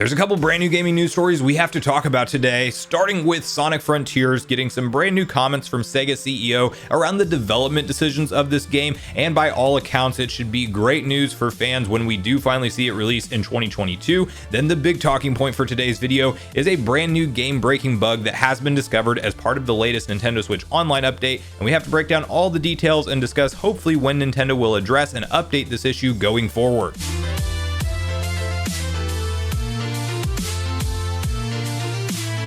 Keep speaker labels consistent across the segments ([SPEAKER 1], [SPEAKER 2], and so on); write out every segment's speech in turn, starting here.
[SPEAKER 1] There's a couple brand new gaming news stories we have to talk about today, starting with Sonic Frontiers getting some brand new comments from Sega CEO around the development decisions of this game, and by all accounts it should be great news for fans when we do finally see it released in 2022. Then the big talking point for today's video is a brand new game-breaking bug that has been discovered as part of the latest Nintendo Switch Online update, and we have to break down all the details and discuss hopefully when Nintendo will address and update this issue going forward.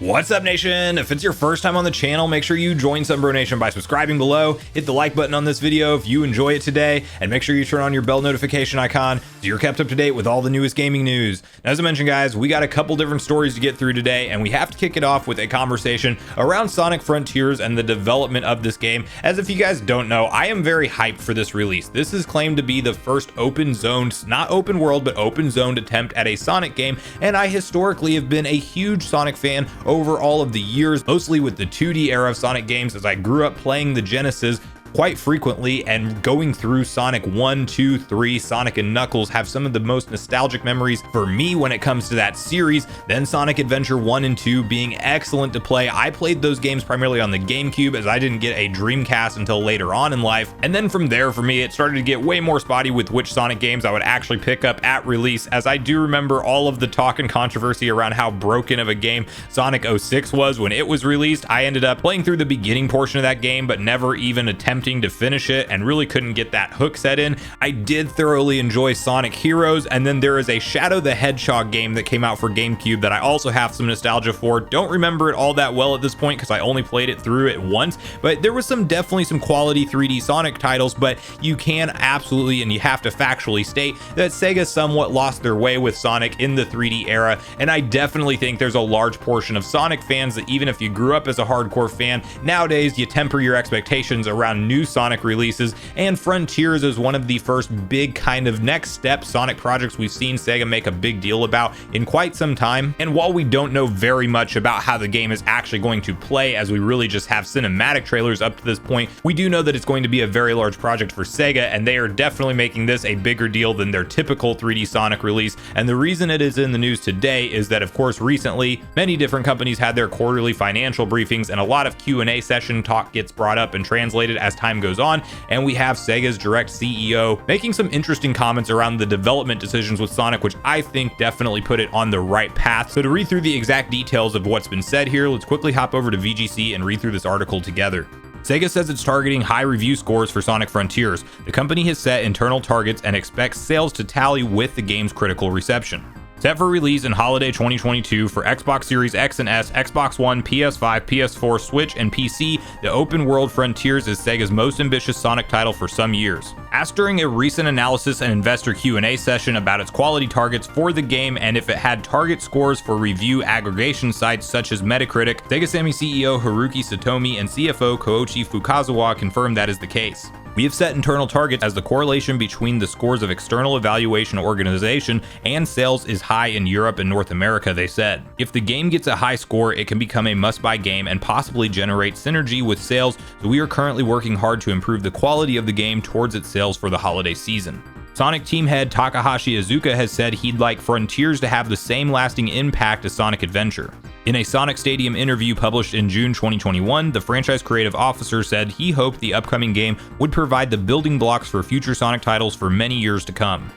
[SPEAKER 1] What's up, Nation? If it's your first time on the channel, make sure you join Sunbro Nation by subscribing below, hit the like button on this video if you enjoy it today, and make sure you turn on your bell notification icon so you're kept up to date with all the newest gaming news. Now, as I mentioned, guys, we got a couple different stories to get through today, and we have to kick it off with a conversation around Sonic Frontiers and the development of this game. As if you guys don't know, I am very hyped for this release. This is claimed to be the first open-zoned, not open world, but open-zoned attempt at a Sonic game, and I historically have been a huge Sonic fan over all of the years, mostly with the 2D era of Sonic games, as I grew up playing the Genesis quite frequently, and going through Sonic 1, 2, 3, Sonic and Knuckles have some of the most nostalgic memories for me when it comes to that series. Then Sonic Adventure 1 and 2 being excellent to play. I played those games primarily on the GameCube, as I didn't get a Dreamcast until later on in life. And then from there, for me, it started to get way more spotty with which Sonic games I would actually pick up at release, as I do remember all of the talk and controversy around how broken of a game Sonic 06 was when it was released. I ended up playing through the beginning portion of that game, but never even attempting to finish it, and really couldn't get that hook set in. I did thoroughly enjoy Sonic Heroes, and then there is a Shadow the Hedgehog game that came out for GameCube that I also have some nostalgia for. Don't remember it all that well at this point because I only played it through it once, but there was definitely some quality 3D Sonic titles. But you can absolutely, and you have to factually state, that Sega somewhat lost their way with Sonic in the 3D era, and I definitely think there's a large portion of Sonic fans that, even if you grew up as a hardcore fan, nowadays you temper your expectations around new Sonic releases, and Frontiers is one of the first big kind of next step Sonic projects we've seen Sega make a big deal about in quite some time. And while we don't know very much about how the game is actually going to play, as we really just have cinematic trailers up to this point, we do know that it's going to be a very large project for Sega, and they are definitely making this a bigger deal than their typical 3D Sonic release. And the reason it is in the news today is that, of course, recently many different companies had their quarterly financial briefings, and a lot of Q&A session talk gets brought up and translated as time goes on, and we have Sega's direct CEO making some interesting comments around the development decisions with Sonic, which I think definitely put it on the right path. So to read through the exact details of what's been said here, let's quickly hop over to VGC and read through this article together. Sega says it's targeting high review scores for Sonic Frontiers. The company has set internal targets and expects sales to tally with the game's critical reception. Set for release in holiday 2022 for Xbox Series X and S, Xbox One, PS5, PS4, Switch, and PC, the open world Frontiers is Sega's most ambitious Sonic title for some years. Asked during a recent analysis and investor Q&A session about its quality targets for the game and if it had target scores for review aggregation sites such as Metacritic, Sega Sammy CEO Haruki Satomi and CFO Koichi Fukazawa confirmed that is the case. We have set internal targets as the correlation between the scores of external evaluation organization and sales is high in Europe and North America, they said. If the game gets a high score, it can become a must-buy game and possibly generate synergy with sales, so we are currently working hard to improve the quality of the game towards its sales for the holiday season. Sonic team head Takahashi Iizuka has said he'd like Frontiers to have the same lasting impact as Sonic Adventure. In a Sonic Stadium interview published in June 2021, the franchise creative officer said he hoped the upcoming game would provide the building blocks for future Sonic titles for many years to come.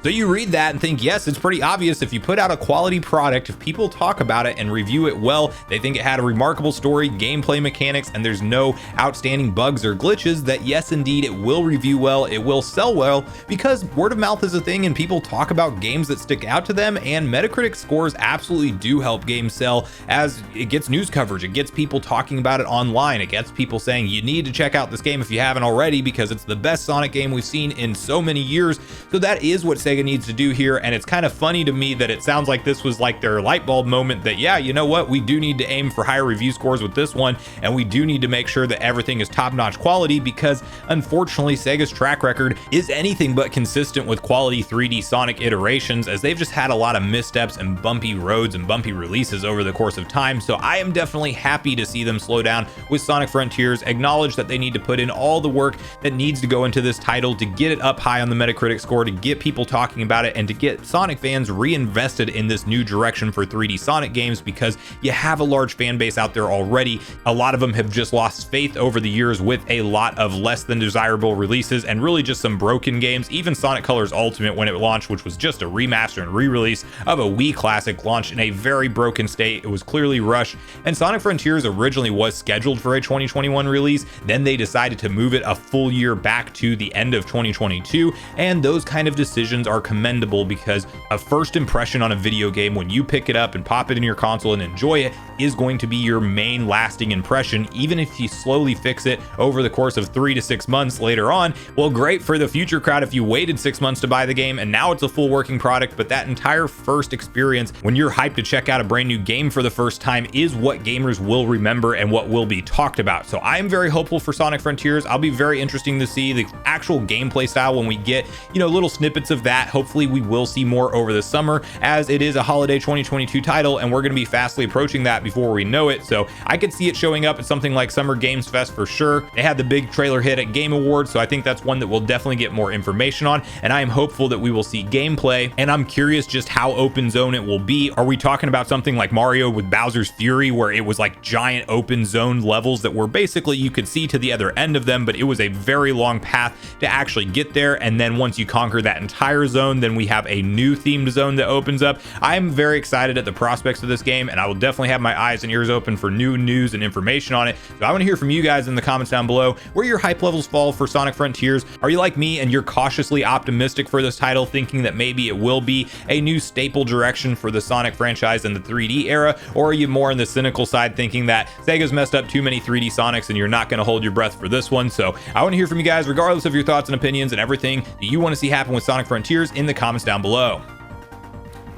[SPEAKER 1] So you read that and think, yes, it's pretty obvious. If you put out a quality product, if people talk about it and review it well, they think it had a remarkable story, gameplay mechanics, and there's no outstanding bugs or glitches, that yes, indeed, it will review well, it will sell well, because word of mouth is a thing and people talk about games that stick out to them, and Metacritic scores absolutely do help games sell, as it gets news coverage, it gets people talking about it online, it gets people saying you need to check out this game if you haven't already because it's the best Sonic game we've seen in so many years. So that is what Sega needs to do here, and it's kind of funny to me that it sounds like this was like their light bulb moment, that yeah, you know what, we do need to aim for higher review scores with this one, and we do need to make sure that everything is top-notch quality, because unfortunately Sega's track record is anything but consistent with quality 3D Sonic iterations, as they've just had a lot of missteps and bumpy roads and bumpy releases over the course of time. So I am definitely happy to see them slow down with Sonic Frontiers, acknowledge that they need to put in all the work that needs to go into this title to get it up high on the Metacritic score, to get people talking talking about it and to get Sonic fans reinvested in this new direction for 3D Sonic games, because you have a large fan base out there already. A lot of them have just lost faith over the years with a lot of less than desirable releases and really just some broken games. Even Sonic Colors Ultimate, when it launched, which was just a remaster and re-release of a Wii classic, launched in a very broken state. It was clearly rushed, and Sonic Frontiers originally was scheduled for a 2021 release. Then they decided to move it a full year back to the end of 2022, and those kind of decisions are commendable, because a first impression on a video game when you pick it up and pop it in your console and enjoy it is going to be your main lasting impression. Even if you slowly fix it over the course of 3 to 6 months later on, well, great for the future crowd if you waited 6 months to buy the game and now it's a full working product. But that entire first experience when you're hyped to check out a brand new game for the first time is what gamers will remember and what will be talked about. So I'm very hopeful for Sonic Frontiers. I'll be very interesting to see the actual gameplay style when we get, little snippets of that. Hopefully we will see more over the summer, as it is a holiday 2022 title and we're going to be fastly approaching that before we know it. So I could see it showing up at something like Summer Games Fest for sure. They had the big trailer hit at Game Awards, so I think that's one that we'll definitely get more information on, and I am hopeful that we will see gameplay, and I'm curious just how open zone it will be. Are we talking about something like Mario with Bowser's Fury, where it was like giant open zone levels that were basically you could see to the other end of them, but it was a very long path to actually get there, and then once you conquer that entire zone, then we have a new themed zone that opens up. I'm very excited at the prospects of this game, and I will definitely have my eyes and ears open for new news and information on it. So I want to hear from you guys in the comments down below where your hype levels fall for Sonic Frontiers. Are you like me and you're cautiously optimistic for this title, thinking that maybe it will be a new staple direction for the Sonic franchise in the 3D era? Or are you more on the cynical side, thinking that Sega's messed up too many 3D Sonics and you're not going to hold your breath for this one? So I want to hear from you guys, regardless of your thoughts and opinions and everything that you want to see happen with Sonic Frontiers, in the comments down below.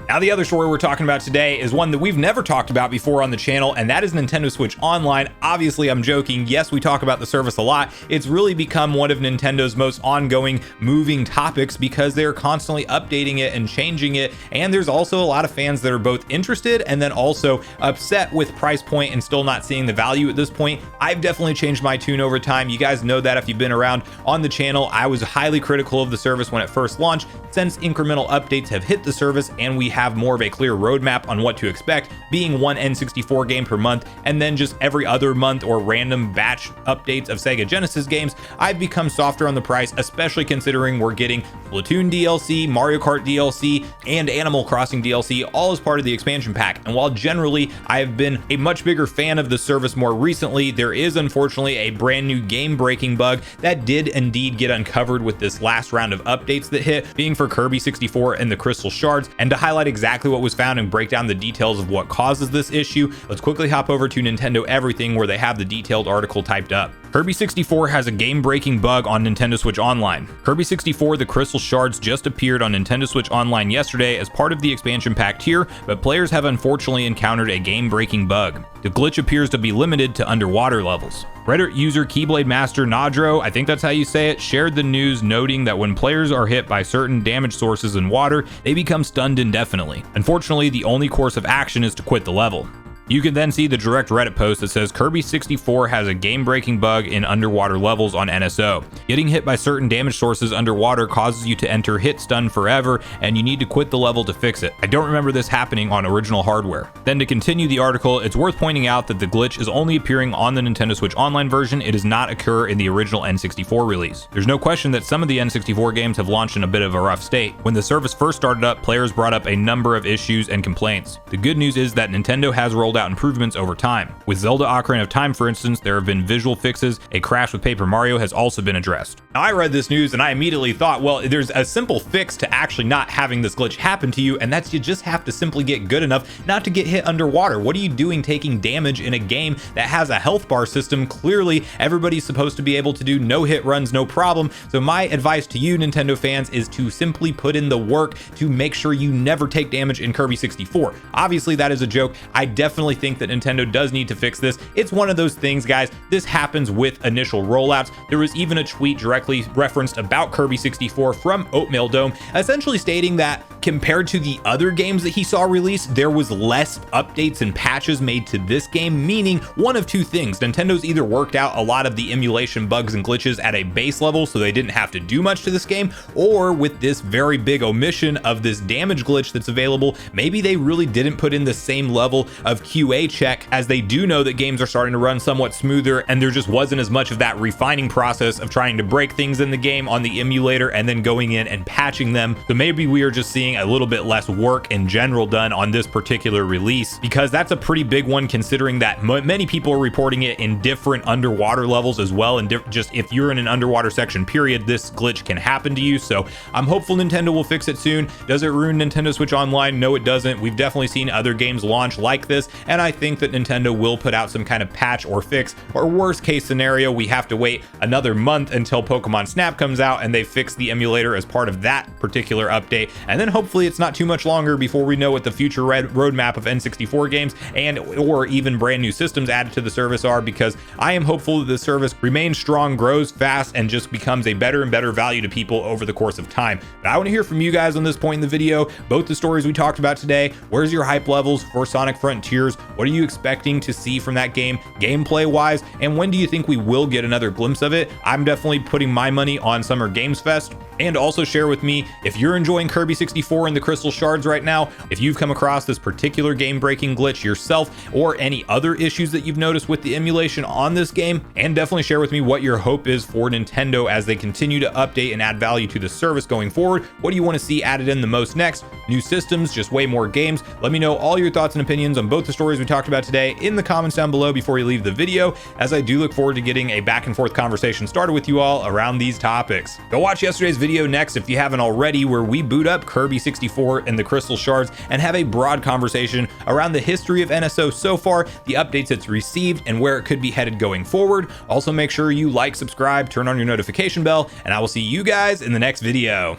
[SPEAKER 1] Now, the other story we're talking about today is one that we've never talked about before on the channel, and that is Nintendo Switch Online. Obviously, I'm joking. Yes, we talk about the service a lot. It's really become one of Nintendo's most ongoing moving topics, because they're constantly updating it and changing it. And there's also a lot of fans that are both interested and then also upset with price point and still not seeing the value at this point. I've definitely changed my tune over time. You guys know that if you've been around on the channel. I was highly critical of the service when it first launched. Since incremental updates have hit the service and we have more of a clear roadmap on what to expect, being one N64 game per month and then just every other month or random batch updates of Sega Genesis games, I've become softer on the price, especially considering we're getting Splatoon DLC, Mario Kart DLC, and Animal Crossing DLC all as part of the expansion pack. And while generally I have been a much bigger fan of the service more recently, there is unfortunately a brand new game-breaking bug that did indeed get uncovered with this last round of updates that hit, being for Kirby 64 and the Crystal Shards. And to highlight exactly what was found and break down the details of what causes this issue, let's quickly hop over to Nintendo Everything, where they have the detailed article typed up. Kirby 64 has a game-breaking bug on Nintendo Switch Online. Kirby 64 The Crystal Shards just appeared on Nintendo Switch Online yesterday as part of the expansion pack tier, but players have unfortunately encountered a game-breaking bug. The glitch appears to be limited to underwater levels. Reddit user Keyblade Master Nadro, I think that's how you say it, shared the news, noting that when players are hit by certain damage sources in water, they become stunned indefinitely. Unfortunately, the only course of action is to quit the level. You can then see the direct Reddit post that says Kirby 64 has a game-breaking bug in underwater levels on NSO. Getting hit by certain damage sources underwater causes you to enter hit stun forever, and you need to quit the level to fix it. I don't remember this happening on original hardware. Then to continue the article, it's worth pointing out that the glitch is only appearing on the Nintendo Switch Online version. It does not occur in the original N64 release. There's no question that some of the N64 games have launched in a bit of a rough state. When the service first started up, players brought up a number of issues and complaints. The good news is that Nintendo has rolled out improvements over time. With Zelda Ocarina of Time, for instance, there have been visual fixes. A crash with Paper Mario has also been addressed. Now, I read this news and I immediately thought, well, there's a simple fix to actually not having this glitch happen to you, and that's you just have to simply get good enough not to get hit underwater. What are you doing taking damage in a game that has a health bar system? Clearly, everybody's supposed to be able to do no hit runs, no problem. So my advice to you, Nintendo fans, is to simply put in the work to make sure you never take damage in Kirby 64. Obviously, that is a joke. I definitely definitely think that Nintendo does need to fix this. It's one of those things, guys. This happens with initial rollouts. There was even a tweet directly referenced about Kirby 64 from Oatmeal Dome, essentially stating that compared to the other games that he saw released, there was less updates and patches made to this game, meaning one of two things. Nintendo's either worked out a lot of the emulation bugs and glitches at a base level, so they didn't have to do much to this game, or with this very big omission of this damage glitch that's available, maybe they really didn't put in the same level of QA check, as they do know that games are starting to run somewhat smoother, and there just wasn't as much of that refining process of trying to break things in the game on the emulator and then going in and patching them. So maybe we are just seeing a little bit less work in general done on this particular release, because that's a pretty big one, considering that many people are reporting it in different underwater levels as well, and just if you're in an underwater section period, this glitch can happen to you. So I'm hopeful Nintendo will fix it soon. Does it ruin Nintendo Switch Online? No, it doesn't. We've definitely seen other games launch like this, and I think that Nintendo will put out some kind of patch or fix, or worst case scenario, we have to wait another month until Pokemon Snap comes out and they fix the emulator as part of that particular update, and then hopefully it's not too much longer before we know what the future roadmap of N64 games and or even brand new systems added to the service are, because I am hopeful that the service remains strong, grows fast, and just becomes a better and better value to people over the course of time. But I want to hear from you guys on this point in the video, both the stories we talked about today. Where's your hype levels for Sonic Frontiers? What are you expecting to see from that game gameplay wise, and when do you think we will get another glimpse of it? I'm definitely putting my money on Summer Games Fest. And also share with me if you're enjoying Kirby 64 and the Crystal Shards right now, if you've come across this particular game-breaking glitch yourself, or any other issues that you've noticed with the emulation on this game, and definitely share with me what your hope is for Nintendo as they continue to update and add value to the service going forward. What do you want to see added in the most next? New systems, just way more games? Let me know all your thoughts and opinions on both the stories we talked about today in the comments down below before you leave the video, as I do look forward to getting a back and forth conversation started with you all around these topics. Go watch yesterday's video next if you haven't already, where we boot up Kirby 64 and the Crystal Shards and have a broad conversation around the history of NSO so far, the updates it's received, and where it could be headed going forward. Also make sure you like, subscribe, turn on your notification bell, and I will see you guys in the next video.